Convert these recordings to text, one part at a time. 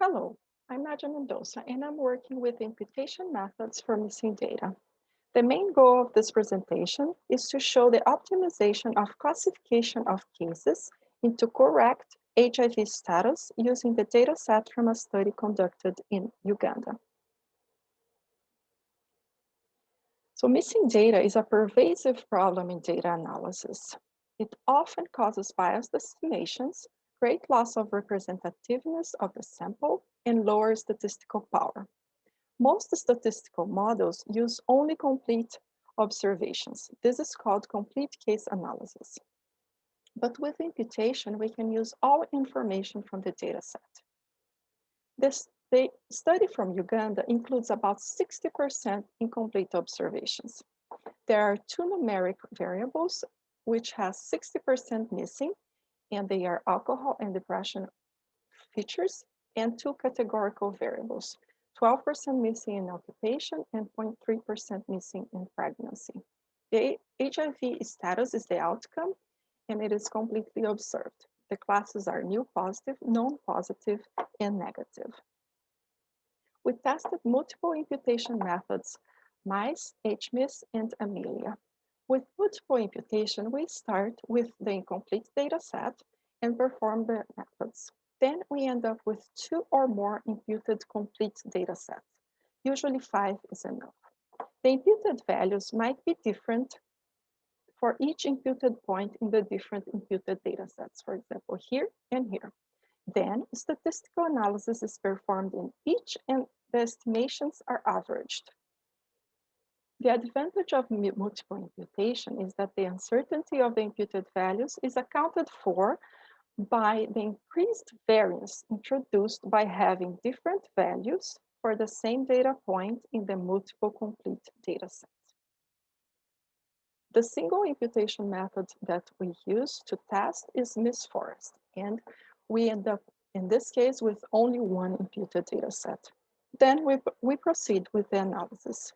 Hello, I'm Nadia Mendoza, and I'm working with imputation methods for missing data. The main goal of this presentation is to show the optimization of classification of cases into correct HIV status using the dataset from a study conducted in Uganda. So missing data is a pervasive problem in data analysis. It often causes biased estimations, great loss of representativeness of the sample, and lower statistical power. Most statistical models use only complete observations. This is called complete case analysis. But with imputation, we can use all information from the dataset. The study from Uganda includes about 60% incomplete observations. There are two numeric variables which has 60% missing, and they are alcohol and depression features, and two categorical variables, 12% missing in occupation and 0.3% missing in pregnancy. The HIV status is the outcome, and it is completely observed. The classes are new positive, non-positive, and negative. We tested multiple imputation methods, MICE, HMIS, and Amelia. With multiple imputation, we start with the incomplete data set and perform the methods. Then we end up with two or more imputed complete data sets. Usually 5 is enough. The imputed values might be different for each imputed point in the different imputed data sets, for example, here and here. Then statistical analysis is performed in each and the estimations are averaged. The advantage of multiple imputation is that the uncertainty of the imputed values is accounted for by the increased variance introduced by having different values for the same data point in the multiple complete data sets. The single imputation method that we use to test is Miss Forest, and we end up in this case with only one imputed data set. Then we proceed with the analysis.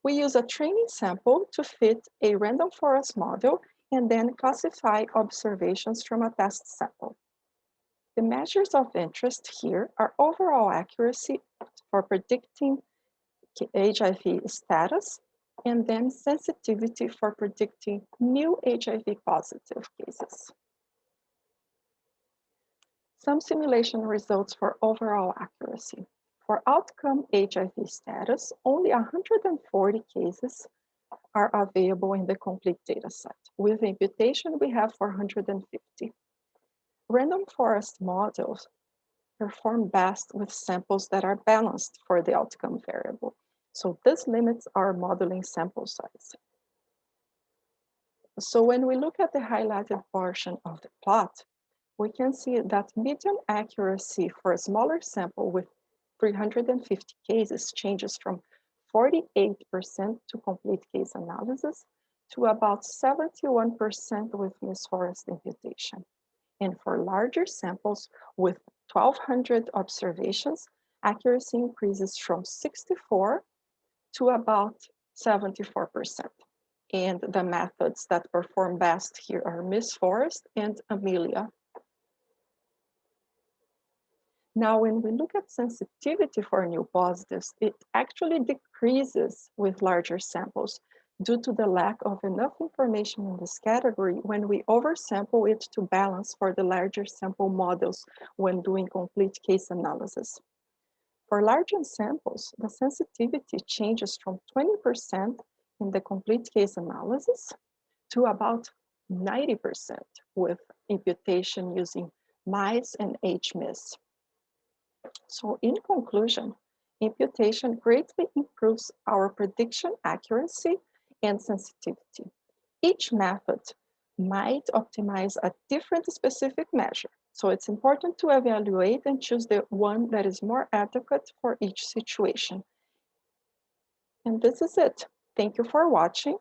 We use a training sample to fit a random forest model and then classify observations from a test sample. The measures of interest here are overall accuracy for predicting HIV status and then sensitivity for predicting new HIV positive cases. Some simulation results for overall accuracy. For outcome HIV status, only 140 cases are available in the complete data set. With imputation, we have 450. Random forest models perform best with samples that are balanced for the outcome variable. So this limits our modeling sample size. So when we look at the highlighted portion of the plot, we can see that median accuracy for a smaller sample with 350 cases changes from 48% to complete case analysis to about 71% with Miss Forest imputation. And for larger samples with 1,200 observations, accuracy increases from 64 to about 74%. And the methods that perform best here are Miss Forest and Amelia. Now, when we look at sensitivity for new positives, it actually decreases with larger samples due to the lack of enough information in this category when we oversample it to balance for the larger sample models when doing complete case analysis. For larger samples, the sensitivity changes from 20% in the complete case analysis to about 90% with imputation using MICE and HMIS. So in conclusion, imputation greatly improves our prediction accuracy and sensitivity. Each method might optimize a different specific measure. So it's important to evaluate and choose the one that is more adequate for each situation. And this is it. Thank you for watching.